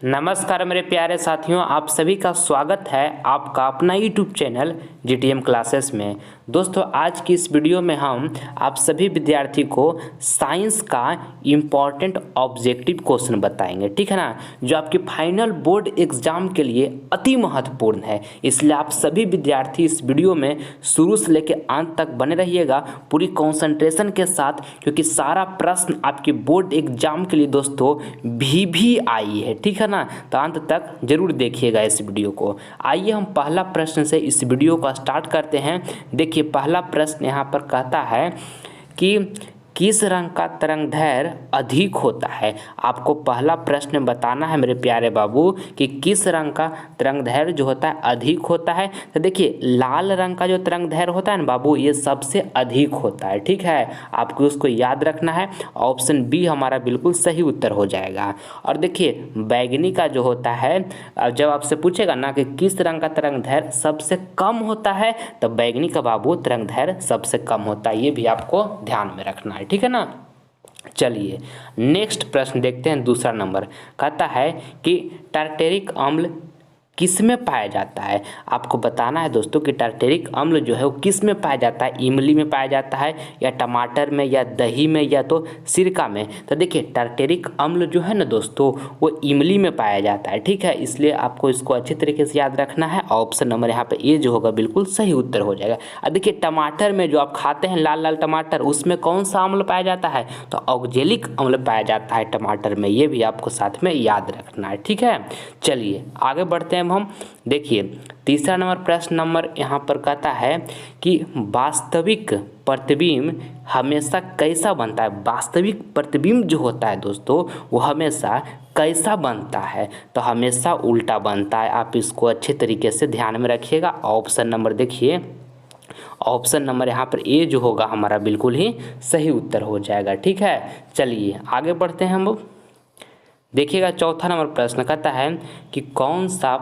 नमस्कार मेरे प्यारे साथियों, आप सभी का स्वागत है आपका अपना यूट्यूब चैनल जीटीएम क्लासेस में। दोस्तों, आज की इस वीडियो में हम आप सभी विद्यार्थी को साइंस का इम्पॉर्टेंट ऑब्जेक्टिव क्वेश्चन बताएंगे, ठीक है ना, जो आपके फाइनल बोर्ड एग्जाम के लिए अति महत्वपूर्ण है। इसलिए आप सभी विद्यार्थी इस वीडियो में शुरू से लेकर अंत तक बने रहिएगा पूरी कॉन्सेंट्रेशन के साथ, क्योंकि सारा प्रश्न आपके बोर्ड एग्जाम के लिए दोस्तों भी आई है, ठीक है ना। तो अंत तक जरूर देखिएगा इस वीडियो को। आइए हम पहला प्रश्न से इस वीडियो को स्टार्ट करते हैं। देखिए, पहला प्रश्न यहाँ पर कहता है कि किस रंग का तरंगदैर्घ्य अधिक होता है। आपको पहला प्रश्न बताना है मेरे प्यारे बाबू कि किस रंग का तरंगदैर्घ्य जो होता है अधिक होता है। तो देखिए, लाल रंग का जो तरंगदैर्घ्य होता है ना बाबू, ये सबसे अधिक होता है, ठीक है। आपको उसको याद रखना है। ऑप्शन बी हमारा बिल्कुल सही उत्तर हो जाएगा। और देखिए, बैगनी का जो होता है, जब आपसे पूछेगा ना कि किस रंग का तरंगदैर्घ्य सबसे कम होता है, तो बैगनी का बाबू तरंगदैर्घ्य सबसे कम होता है। ये भी आपको ध्यान में रखना है, ठीक है ना। चलिए नेक्स्ट प्रश्न देखते हैं। दूसरा नंबर कहता है कि टार्टेरिक अम्ल किस में पाया जाता है। आपको बताना है दोस्तों कि टार्टेरिक अम्ल जो है वो किस में पाया जाता है। इमली में पाया जाता है, या टमाटर में, या दही में, या तो सिरका में। तो देखिए, टार्टेरिक अम्ल जो है ना दोस्तों, वो इमली में पाया जाता है, ठीक है। इसलिए आपको इसको अच्छी तरीके से याद रखना है। ऑप्शन नंबर यहाँ पे ए जो होगा बिल्कुल सही उत्तर हो जाएगा। और देखिए, टमाटर में जो आप खाते हैं लाल लाल टमाटर, उसमें कौन सा अम्ल पाया जाता है, तो ऑक्जेलिक अम्ल पाया जाता है टमाटर में। ये भी आपको साथ में याद रखना है, ठीक है। चलिए आगे बढ़ते हैं हम। देखिए, तीसरा नंबर प्रश्न नंबर यहाँ पर कहता है कि वास्तविक प्रतिबिंब हमेशा कैसा बनता है। वास्तविक प्रतिबिंब जो होता है दोस्तों, वो हमेशा कैसा बनता है, तो हमेशा उल्टा बनता है। आप इसको अच्छे तरीके से ध्यान में रखिएगा। ऑप्शन नंबर देखिए, ऑप्शन नंबर यहाँ पर ए जो होगा हमारा बिल्कुल ही सही उत्तर हो जाएगा, ठीक है। चलिए आगे बढ़ते हैं हम। देखिएगा, चौथा नंबर प्रश्न कहता है कि कौन सा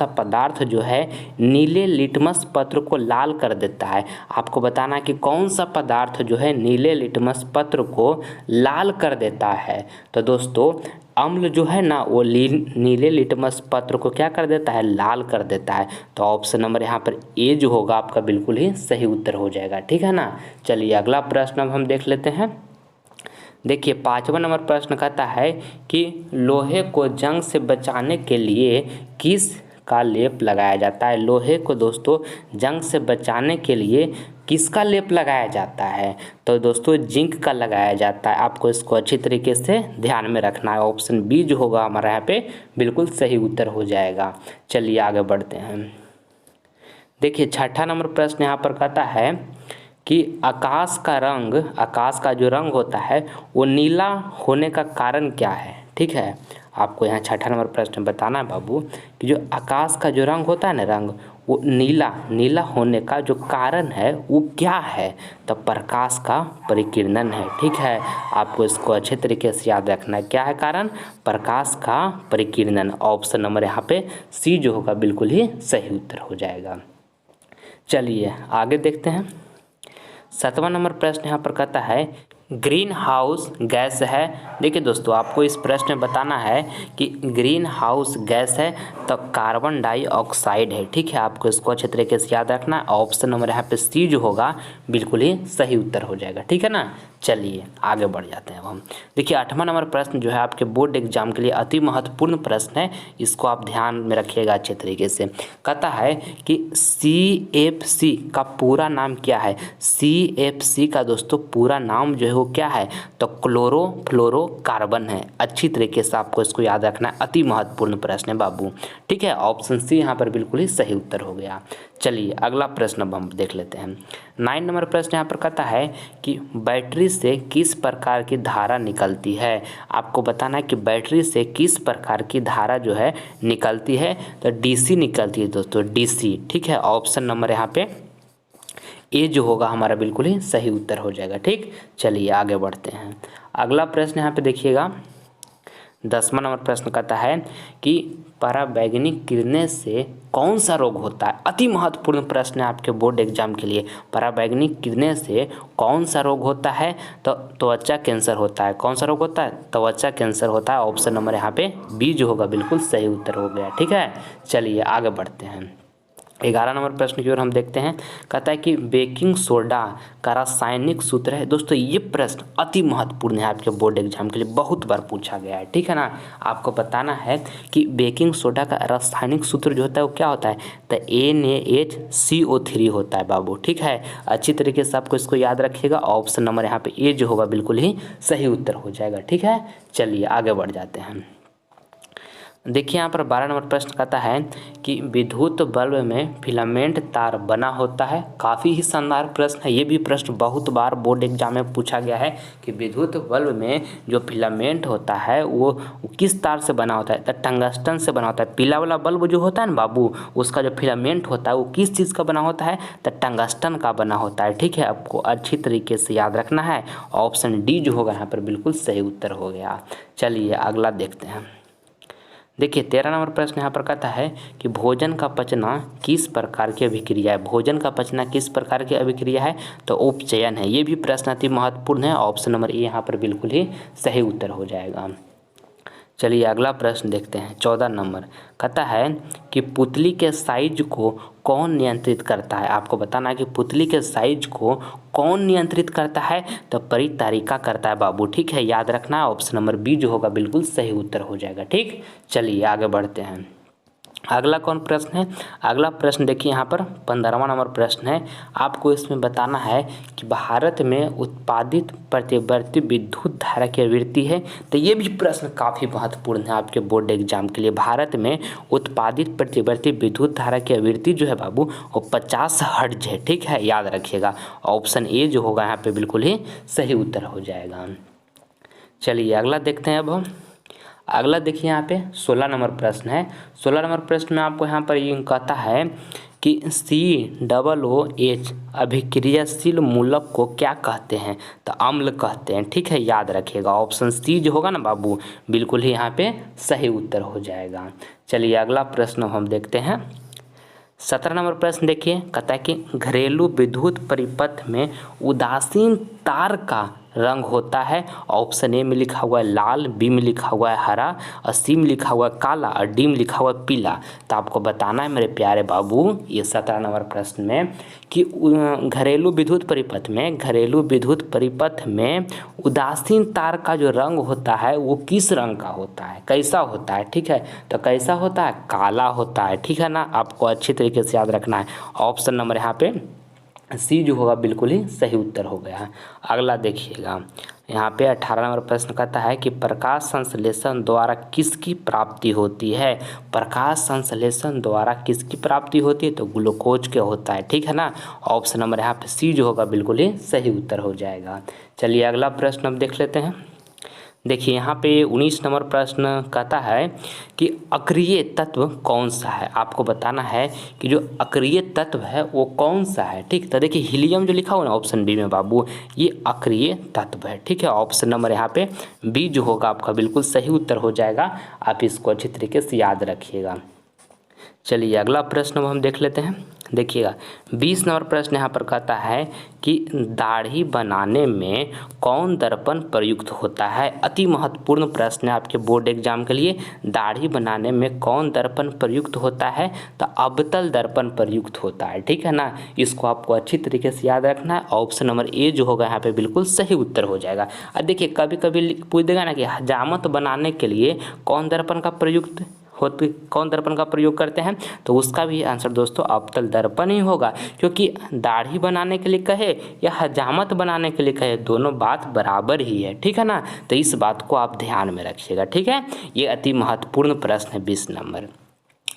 पदार्थ जो है नीले लिटमस पत्र को लाल कर देता है। आपको बताना है कि कौन सा पदार्थ जो है नीले लिटमस पत्र को लाल कर देता है। तो दोस्तों, अम्ल जो है ना, वो नीले लिटमस पत्र को क्या कर देता है, लाल कर देता है। तो ऑप्शन नंबर यहाँ पर ए जो होगा आपका बिल्कुल ही सही उत्तर हो जाएगा, ठीक है ना। चलिए अगला प्रश्न अब हम देख लेते हैं। देखिए, पांचवा नंबर प्रश्न कहता है कि लोहे को जंग से बचाने के लिए किस का लेप लगाया जाता है। लोहे को दोस्तों जंग से बचाने के लिए किसका लेप लगाया जाता है, तो दोस्तों जिंक का लगाया जाता है। आपको इसको अच्छी तरीके से ध्यान में रखना है। ऑप्शन बी जो होगा हमारा यहाँ पे बिल्कुल सही उत्तर हो जाएगा। चलिए आगे बढ़ते हैं। देखिए, छठा नंबर प्रश्न यहाँ पर कहता है कि आकाश का जो रंग होता है वो नीला होने का कारण क्या है, ठीक है। आपको यहाँ छठा नंबर प्रश्न बताना है बाबू कि जो आकाश का जो रंग होता है ना, रंग वो नीला होने का जो कारण है वो क्या है, तो प्रकाश का परिकिरणन है, ठीक है। आपको इसको अच्छे तरीके से याद रखना है। क्या है कारण, प्रकाश का परिकिरणन। ऑप्शन नंबर यहाँ पे सी जो होगा बिल्कुल ही सही उत्तर हो जाएगा। चलिए आगे देखते हैं। सातवां नंबर प्रश्न यहाँ पर कहता है ग्रीन हाउस गैस है। देखिए दोस्तों, आपको इस प्रश्न में बताना है कि ग्रीन हाउस गैस है तो कार्बन डाइऑक्साइड है, ठीक है। आपको इसको अच्छे तरीके से याद रखना है। ऑप्शन नंबर यहाँ पे सी जो होगा बिल्कुल ही सही उत्तर हो जाएगा, ठीक है ना। चलिए आगे बढ़ जाते हैं हम। देखिए, आठवां नंबर प्रश्न जो है आपके बोर्ड एग्जाम के लिए अति महत्वपूर्ण प्रश्न है। इसको आप ध्यान में रखिएगा अच्छे तरीके से। कहता है कि CFC का पूरा नाम क्या है। CFC का दोस्तों पूरा नाम जो है वो क्या है, तो क्लोरोफ्लोरोकार्बन है। अच्छी तरीके से आपको इसको याद रखना है। अति महत्वपूर्ण प्रश्न है बाबू, ठीक है। ऑप्शन सी यहाँ पर बिल्कुल ही सही उत्तर हो गया। चलिए अगला प्रश्न अब हम देख लेते हैं। 9 नंबर प्रश्न यहाँ पर कहता है कि बैटरी से किस प्रकार की धारा निकलती है। आपको बताना है कि बैटरी से किस प्रकार की धारा जो है निकलती है, तो DC निकलती है दोस्तों, DC, ठीक है। ऑप्शन नंबर यहाँ पे ए जो होगा हमारा बिल्कुल ही सही उत्तर हो जाएगा, ठीक। चलिए आगे बढ़ते हैं। अगला प्रश्न यहाँ पे देखिएगा। 10वां नंबर प्रश्न कहता है कि पराबैंगनी किरणें से कौन सा रोग होता है। अति महत्वपूर्ण प्रश्न है आपके बोर्ड एग्जाम के लिए। पराबैंगनी किरणें से कौन सा रोग होता है? तो त्वचा कैंसर होता है। कौन सा रोग होता है? त्वचा कैंसर होता है। ऑप्शन नंबर यहाँ पे बी जो होगा बिल्कुल सही उत्तर हो गया। ठीक है, चलिए आगे बढ़ते हैं। 11 नंबर प्रश्न की ओर हम देखते हैं। कहता है कि बेकिंग सोडा का रासायनिक सूत्र है। दोस्तों ये प्रश्न अति महत्वपूर्ण है आपके बोर्ड एग्जाम के लिए, बहुत बार पूछा गया है। ठीक है ना, आपको बताना है कि बेकिंग सोडा का रासायनिक सूत्र जो होता है वो क्या होता है? तो NaHCO3 होता है बाबू। ठीक है, अच्छी तरीके से आपको इसको याद रखिएगा। ऑप्शन नंबर यहाँ पे ए जो होगा बिल्कुल ही सही उत्तर हो जाएगा। ठीक है, चलिए आगे बढ़ जाते हैं। देखिए यहाँ पर 12 नंबर प्रश्न कहता है कि विद्युत बल्ब में फिलामेंट तार बना होता है। काफ़ी ही शानदार प्रश्न है। ये भी प्रश्न बहुत बार बोर्ड एग्जाम में पूछा गया है कि विद्युत बल्ब में जो फिलामेंट होता है वो किस तार से बना होता है? तो टंगस्टन से बना होता है। पीला वाला बल्ब जो होता है ना बाबू, उसका जो फिलामेंट होता है वो किस चीज़ का बना होता है? तो टंगस्टन का बना होता है। ठीक है, आपको अच्छी तरीके से याद रखना है। ऑप्शन डी जो होगा यहाँ पर बिल्कुल सही उत्तर हो गया। चलिए अगला देखते हैं। देखिए 13 नंबर प्रश्न यहाँ पर कहता है कि भोजन का पचना किस प्रकार की अभिक्रिया है। भोजन का पचना किस प्रकार की अभिक्रिया है? तो उपचयन है। ये भी प्रश्न अति महत्वपूर्ण है। ऑप्शन नंबर ए यहाँ पर बिल्कुल ही सही उत्तर हो जाएगा। चलिए अगला प्रश्न देखते हैं। 14 नंबर कहता है कि पुतली के साइज को कौन नियंत्रित करता है। आपको बताना है कि पुतली के साइज को कौन नियंत्रित करता है? तो परितारिका करता है बाबू। ठीक है, याद रखना है। ऑप्शन नंबर बी जो होगा बिल्कुल सही उत्तर हो जाएगा। ठीक, चलिए आगे बढ़ते हैं। अगला कौन प्रश्न है? अगला प्रश्न देखिए यहाँ पर 15वां नंबर प्रश्न है। आपको इसमें बताना है कि भारत में उत्पादित प्रतिवर्ती विद्युत धारा की आवृत्ति है। तो ये भी प्रश्न काफ़ी महत्वपूर्ण है आपके बोर्ड एग्जाम के लिए। भारत में उत्पादित प्रतिवर्ती विद्युत धारा की आवृत्ति जो है बाबू वो 50 हर्ट्ज है। ठीक है, याद रखिएगा। ऑप्शन ए जो होगा यहाँ पे बिल्कुल ही सही उत्तर हो जाएगा। चलिए अगला देखते हैं अब हम। अगला देखिए यहाँ पे 16 नंबर प्रश्न है। 16 नंबर प्रश्न में आपको यहाँ पर ये कहता है कि COOH अभिक्रियाशील मूलक को क्या कहते हैं? तो अम्ल कहते हैं। ठीक है, याद रखिएगा। ऑप्शन सी जो होगा ना बाबू बिल्कुल ही यहाँ पे सही उत्तर हो जाएगा। चलिए अगला प्रश्न हम देखते हैं। 17 नंबर प्रश्न देखिए, कहता है कि घरेलू विद्युत परिपथ में उदासीन तार का रंग होता है। ऑप्शन ए में लिखा हुआ है लाल, बी में लिखा हुआ है हरा, और सी में लिखा हुआ है काला, और डी में लिखा हुआ है पीला। तो आपको बताना है मेरे प्यारे बाबू ये 17 नंबर प्रश्न में कि घरेलू विद्युत परिपथ में उदासीन तार का जो रंग होता है वो किस रंग का होता है, कैसा होता है? ठीक है, तो कैसा होता है? काला होता है। ठीक है ना, आपको अच्छी तरीके से याद रखना है। ऑप्शन नंबर यहाँ पे सी जो होगा बिल्कुल ही सही उत्तर हो गया। अगला देखिएगा यहाँ पे 18 नंबर प्रश्न कहता है कि प्रकाश संश्लेषण द्वारा किसकी प्राप्ति होती है। प्रकाश संश्लेषण द्वारा किसकी प्राप्ति होती है? तो ग्लूकोज के होता है। ठीक है ना, ऑप्शन नंबर यहाँ पे सी जो होगा बिल्कुल ही सही उत्तर हो जाएगा। चलिए अगला प्रश्न अब देख लेते हैं। देखिए यहाँ पे 19 नंबर प्रश्न कहता है कि अक्रिय तत्व कौन सा है। आपको बताना है कि जो अक्रिय तत्व है वो कौन सा है। ठीक, तो देखिए हीलियम जो लिखा हुआ ना ऑप्शन बी में बाबू ये अक्रिय तत्व है। ठीक है, ऑप्शन नंबर यहाँ पे बी जो होगा आपका बिल्कुल सही उत्तर हो जाएगा। आप इसको अच्छी तरीके से याद रखिएगा। चलिए अगला प्रश्न हम देख लेते हैं। देखिएगा 20 नंबर प्रश्न यहाँ पर कहता है कि दाढ़ी बनाने में कौन दर्पण प्रयुक्त होता है। अति महत्वपूर्ण प्रश्न है आपके बोर्ड एग्जाम के लिए। दाढ़ी बनाने में कौन दर्पण प्रयुक्त होता है? तो अवतल दर्पण प्रयुक्त होता है। ठीक है ना, इसको आपको अच्छी तरीके से याद रखना है। ऑप्शन नंबर ए जो होगा यहाँ पे बिल्कुल सही उत्तर हो जाएगा। अब देखिए कभी कभी पूछ देगा ना कि हजामत बनाने के लिए कौन दर्पण का प्रयोग करते हैं, तो उसका भी आंसर दोस्तों अवतल दर्पण ही होगा। क्योंकि दाढ़ी बनाने के लिए कहे या हजामत बनाने के लिए कहे दोनों बात बराबर ही है। ठीक है ना, तो इस बात को आप ध्यान में रखिएगा। ठीक है, ये अति महत्वपूर्ण प्रश्न है 20 नंबर।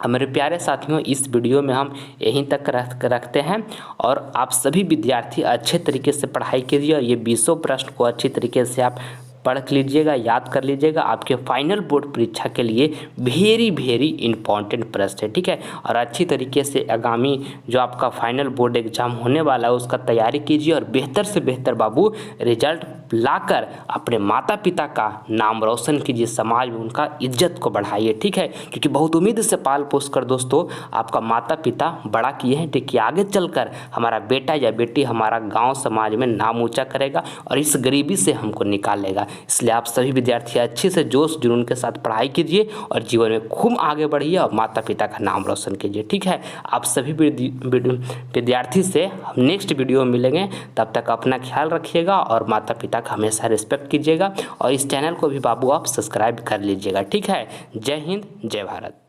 अब मेरे प्यारे साथियों इस वीडियो में हम यहीं तक रखते हैं और आप सभी विद्यार्थी अच्छे तरीके से पढ़ाई कीजिए और ये 20 प्रश्न को अच्छी तरीके से आप पढ़ लीजिएगा, याद कर लीजिएगा। आपके फाइनल बोर्ड परीक्षा के लिए वेरी इंपॉर्टेंट प्रश्न है। ठीक है, और अच्छी तरीके से आगामी जो आपका फाइनल बोर्ड एग्जाम होने वाला है उसका तैयारी कीजिए और बेहतर से बेहतर बाबू रिजल्ट लाकर अपने माता पिता का नाम रोशन कीजिए, समाज में उनका इज्जत को बढ़ाइए, ठीक है। क्योंकि बहुत उम्मीद से पाल पोस कर दोस्तों आपका माता पिता बड़ा किए हैं, ठीक है। आगे चलकर हमारा बेटा या बेटी हमारा गाँव समाज में नाम ऊँचा करेगा और इस गरीबी से हमको निकालेगा। इसलिए आप सभी विद्यार्थी अच्छे से जोश जुनून के साथ पढ़ाई कीजिए और जीवन में खूब आगे बढ़िए और माता पिता का नाम रोशन कीजिए, ठीक है। आप सभी विद्यार्थी से हम नेक्स्ट वीडियो में मिलेंगे, तब तक अपना ख्याल रखिएगा और माता पिता का हमेशा रिस्पेक्ट कीजिएगा और इस चैनल को भी बाबू आप सब्सक्राइब कर लीजिएगा, ठीक है। जय हिंद, जय भारत।